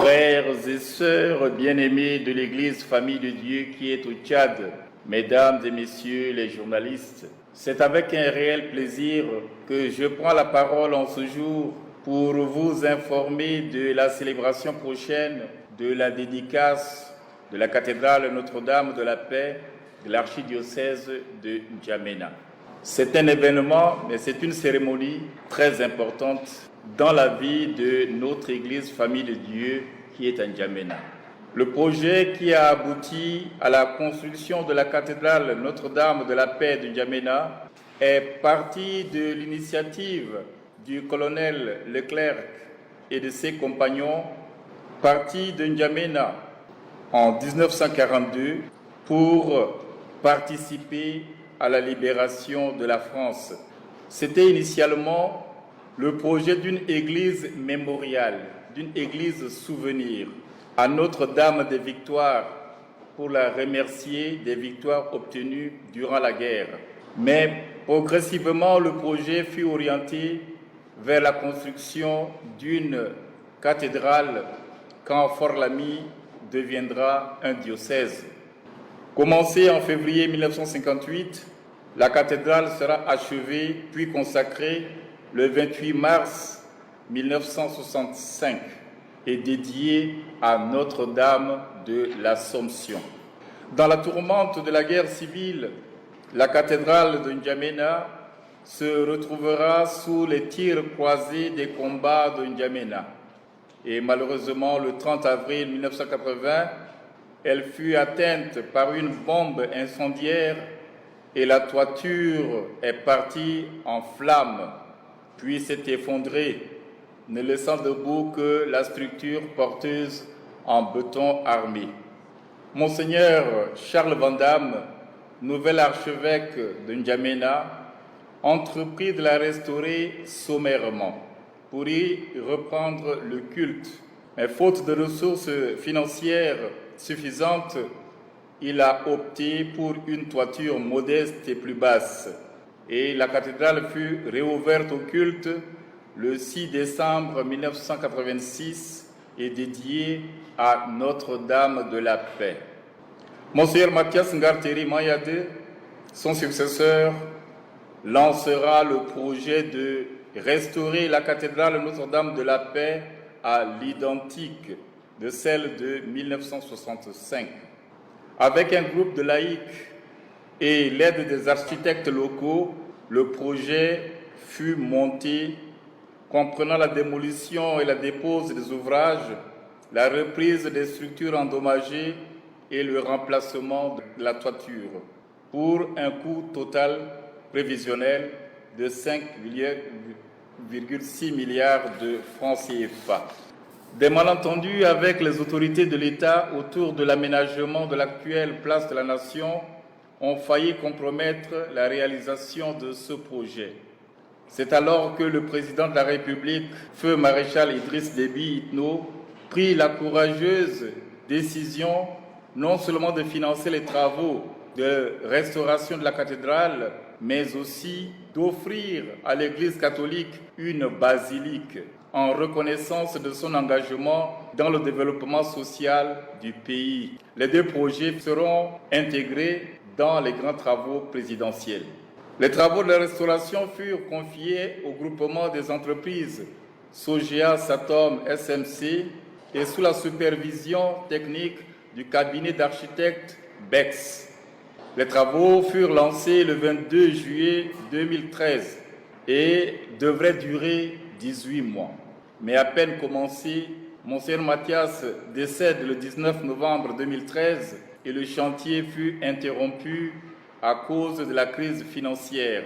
Frères et sœurs bien-aimés de l'Église Famille de Dieu qui est au Tchad, mesdames et messieurs les journalistes, c'est avec un réel plaisir que je prends la parole en ce jour pour vous informer de la célébration prochaine de la dédicace de la cathédrale Notre-Dame de la Paix de l'archidiocèse de N'Djamena. C'est un événement, mais c'est une cérémonie très importante dans la vie de notre Église Famille de Dieu qui est à N'Djamena. Le projet qui a abouti à la construction de la cathédrale Notre-Dame de la Paix de N'Djamena est parti de l'initiative du colonel Leclerc et de ses compagnons, partis de N'Djamena en 1942 pour participer à la libération de la France. C'était initialement le projet d'une église mémoriale, d'une église souvenir à Notre-Dame des Victoires pour la remercier des victoires obtenues durant la guerre. Mais progressivement, le projet fut orienté vers la construction d'une cathédrale quand Fort-Lamy deviendra un diocèse. Commencée en février 1958, la cathédrale sera achevée puis consacrée le 28 mars 1965 et dédiée à Notre-Dame de l'Assomption. Dans la tourmente de la guerre civile, la cathédrale de N'Djamena se retrouvera sous les tirs croisés des combats de N'Djamena. Et malheureusement, le 30 avril 1980, elle fut atteinte par une bombe incendiaire et la toiture est partie en flammes, puis s'est effondrée, ne laissant debout que la structure porteuse en béton armé. Monseigneur Charles Van Damme, nouvel archevêque de N'Djamena, entreprit de la restaurer sommairement pour y reprendre le culte. Mais faute de ressources financières suffisantes, il a opté pour une toiture modeste et plus basse. Et la cathédrale fut réouverte au culte le 6 décembre 1986 et dédiée à Notre-Dame de la Paix. Monseigneur Mathias Ngarteri Mayade, son successeur, lancera le projet de restaurer la cathédrale Notre-Dame de la Paix à l'identique de celle de 1965. Avec un groupe de laïcs et l'aide des architectes locaux, le projet fut monté, comprenant la démolition et la dépose des ouvrages, la reprise des structures endommagées et le remplacement de la toiture, pour un coût total prévisionnel de 5,6 milliards de francs CFA. Des malentendus avec les autorités de l'État autour de l'aménagement de l'actuelle place de la Nation ont failli compromettre la réalisation de ce projet. C'est alors que le président de la République, feu maréchal Idriss Déby Itno, prit la courageuse décision non seulement de financer les travaux de restauration de la cathédrale, mais aussi d'offrir à l'Église catholique une basilique en reconnaissance de son engagement dans le développement social du pays. Les deux projets seront intégrés dans les grands travaux présidentiels. Les travaux de la restauration furent confiés au groupement des entreprises Sogea Satom SMC et sous la supervision technique du cabinet d'architectes BEX. Les travaux furent lancés le 22 juillet 2013 et devraient durer 18 mois. Mais à peine commencé, Monseigneur Mathias décède le 19 novembre 2013 et le chantier fut interrompu à cause de la crise financière.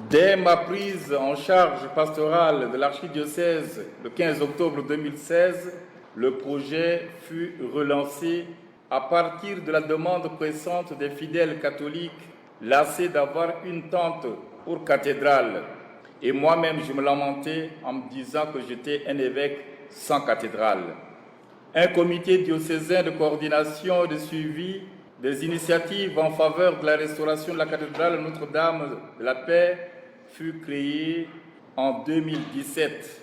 Dès ma prise en charge pastorale de l'archidiocèse le 15 octobre 2016, le projet fut relancé à partir de la demande pressante des fidèles catholiques lassés d'avoir une tente pour cathédrale. Et moi-même, je me lamentais en me disant que j'étais un évêque sans cathédrale. Un comité diocésain de coordination et de suivi des initiatives en faveur de la restauration de la cathédrale Notre-Dame de la Paix fut créé en 2017.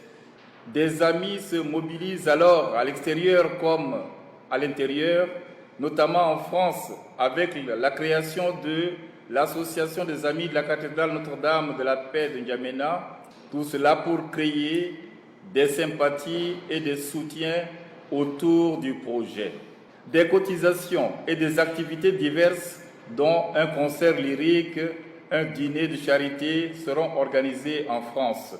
Des amis se mobilisent alors à l'extérieur comme à l'intérieur, notamment en France, avec la création de l'Association des Amis de la cathédrale Notre-Dame de la Paix de N'Djamena, tout cela pour créer des sympathies et des soutiens autour du projet. Des cotisations et des activités diverses, dont un concert lyrique, un dîner de charité, seront organisés en France.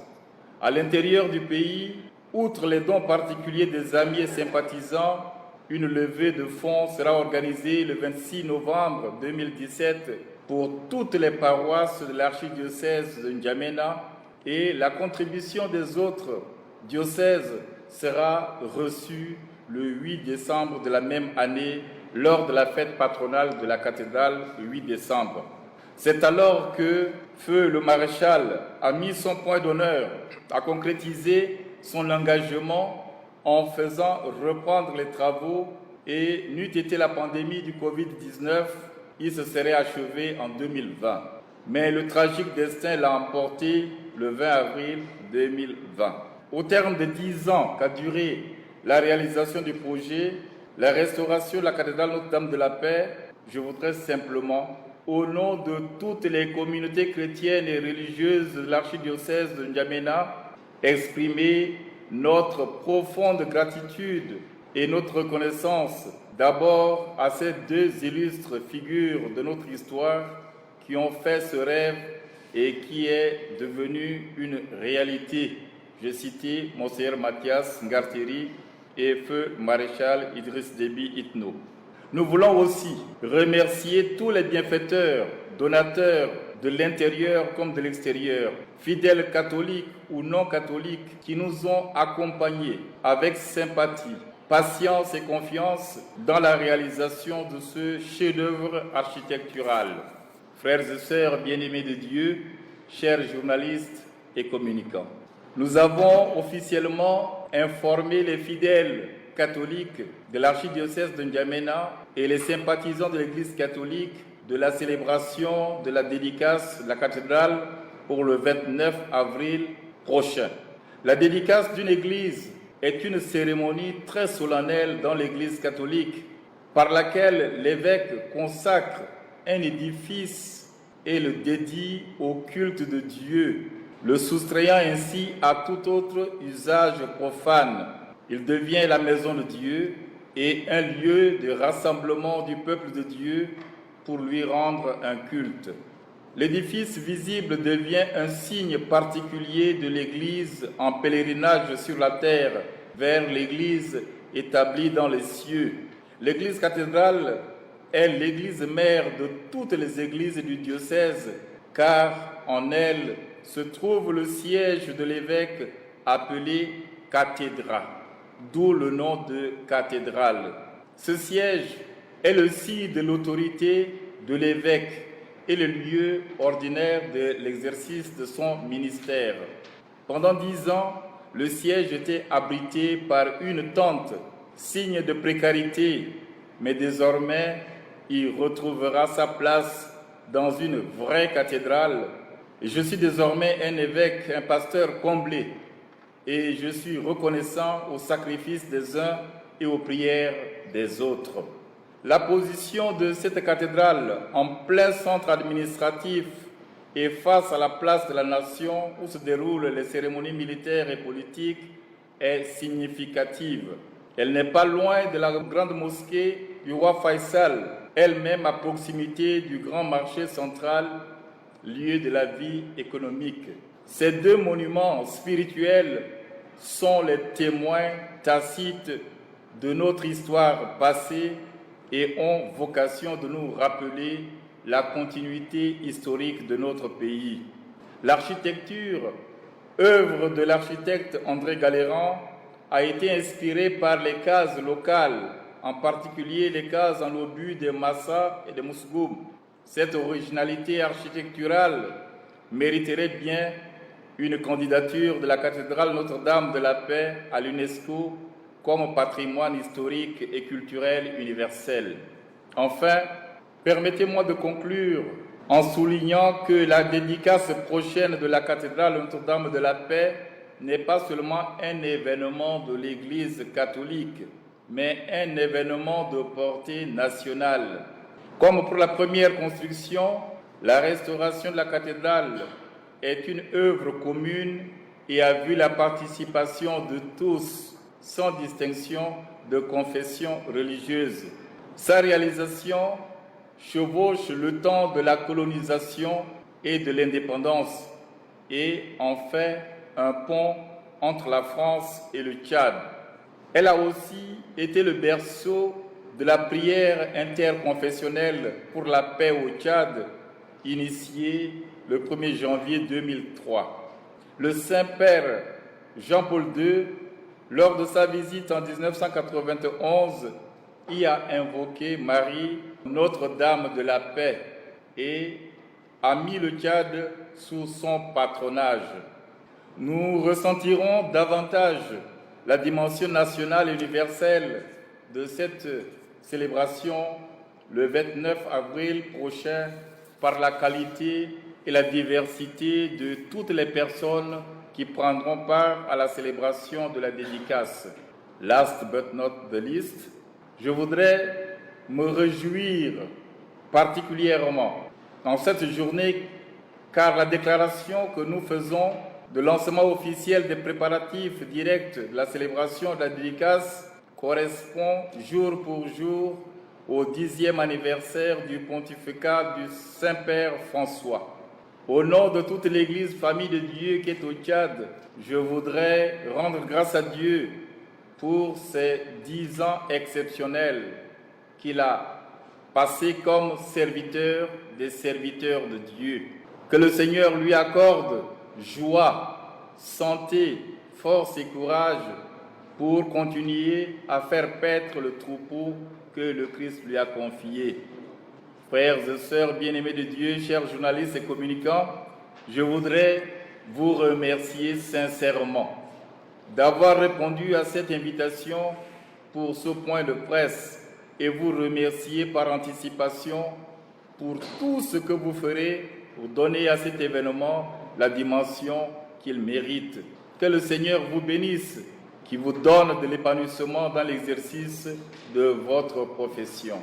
À l'intérieur du pays, outre les dons particuliers des amis et sympathisants, une levée de fonds sera organisée le 26 novembre 2017 pour toutes les paroisses de l'archidiocèse de N'Djamena et la contribution des autres diocèses sera reçue le 8 décembre de la même année lors de la fête patronale de la cathédrale le 8 décembre. C'est alors que Feu le Maréchal a mis son point d'honneur à concrétiser son engagement en faisant reprendre les travaux et n'eût été la pandémie du Covid-19, il se serait achevé en 2020. Mais le tragique destin l'a emporté le 20 avril 2020. Au terme de 10 ans qu'a duré la réalisation du projet, la restauration de la cathédrale Notre-Dame de la Paix, je voudrais simplement, au nom de toutes les communautés chrétiennes et religieuses de l'archidiocèse de N'Djamena, exprimer notre profonde gratitude et notre reconnaissance d'abord à ces deux illustres figures de notre histoire qui ont fait ce rêve et qui est devenu une réalité. Je citais Monseigneur Mathias Ngarteri et Feu Maréchal Idriss Déby Itno. Nous voulons aussi remercier tous les bienfaiteurs, donateurs de l'intérieur comme de l'extérieur, fidèles catholiques ou non catholiques qui nous ont accompagnés avec sympathie, patience et confiance dans la réalisation de ce chef-d'œuvre architectural. Frères et sœurs bien-aimés de Dieu, chers journalistes et communicants, nous avons officiellement informé les fidèles catholiques de l'archidiocèse de N'Djamena et les sympathisants de l'Église catholique de la célébration de la dédicace de la cathédrale pour le 29 avril prochain. La dédicace d'une église est une cérémonie très solennelle dans l'Église catholique par laquelle l'évêque consacre un édifice et le dédie au culte de Dieu, le soustrayant ainsi à tout autre usage profane. Il devient la maison de Dieu et un lieu de rassemblement du peuple de Dieu pour lui rendre un culte. L'édifice visible devient un signe particulier de l'Église en pèlerinage sur la terre vers l'Église établie dans les cieux. L'Église cathédrale est l'Église mère de toutes les églises du diocèse, car en elle se trouve le siège de l'évêque appelé cathédra, d'où le nom de cathédrale. Ce siège est le signe de l'autorité de l'évêque et le lieu ordinaire de l'exercice de son ministère. Pendant 10 ans, le siège était abrité par une tente, signe de précarité, mais désormais, il retrouvera sa place dans une vraie cathédrale. Je suis désormais un évêque, un pasteur comblé, et je suis reconnaissant au sacrifice des uns et aux prières des autres. La position de cette cathédrale en plein centre administratif et face à la place de la nation où se déroulent les cérémonies militaires et politiques est significative. Elle n'est pas loin de la grande mosquée du roi Faisal, elle-même à proximité du grand marché central, lieu de la vie économique. Ces deux monuments spirituels sont les témoins tacites de notre histoire passée et ont vocation de nous rappeler la continuité historique de notre pays. L'architecture, œuvre de l'architecte André Galérand, a été inspirée par les cases locales, en particulier les cases en obus de Massa et de Mousgoum. Cette originalité architecturale mériterait bien une candidature de la cathédrale Notre-Dame de la Paix à l'UNESCO comme patrimoine historique et culturel universel. Enfin, permettez-moi de conclure en soulignant que la dédicace prochaine de la cathédrale Notre-Dame de la Paix n'est pas seulement un événement de l'Église catholique, mais un événement de portée nationale. Comme pour la première construction, la restauration de la cathédrale est une œuvre commune et a vu la participation de tous, sans distinction de confession religieuse. Sa réalisation chevauche le temps de la colonisation et de l'indépendance et en fait un pont entre la France et le Tchad. Elle a aussi été le berceau de la prière interconfessionnelle pour la paix au Tchad, initiée le 1er janvier 2003. Le Saint-Père Jean-Paul II, lors de sa visite en 1991, y a invoqué Marie, Notre-Dame de la paix, et a mis le Tchad sous son patronage. Nous ressentirons davantage la dimension nationale et universelle de cette célébration le 29 avril prochain par la qualité et la diversité de toutes les personnes qui prendront part à la célébration de la dédicace. Last but not the least, je voudrais me réjouir particulièrement en cette journée car la déclaration que nous faisons de lancement officiel des préparatifs directs de la célébration de la dédicace correspond jour pour jour au 10e anniversaire du pontificat du Saint-Père François. Au nom de toute l'Église Famille de Dieu qui est au Tchad, je voudrais rendre grâce à Dieu pour ces 10 ans exceptionnels qu'il a passés comme serviteur des serviteurs de Dieu. Que le Seigneur lui accorde joie, santé, force et courage pour continuer à faire paître le troupeau que le Christ lui a confié. Frères et sœurs bien-aimés de Dieu, chers journalistes et communicants, je voudrais vous remercier sincèrement d'avoir répondu à cette invitation pour ce point de presse et vous remercier par anticipation pour tout ce que vous ferez pour donner à cet événement la dimension qu'il mérite. Que le Seigneur vous bénisse, qui vous donne de l'épanouissement dans l'exercice de votre profession.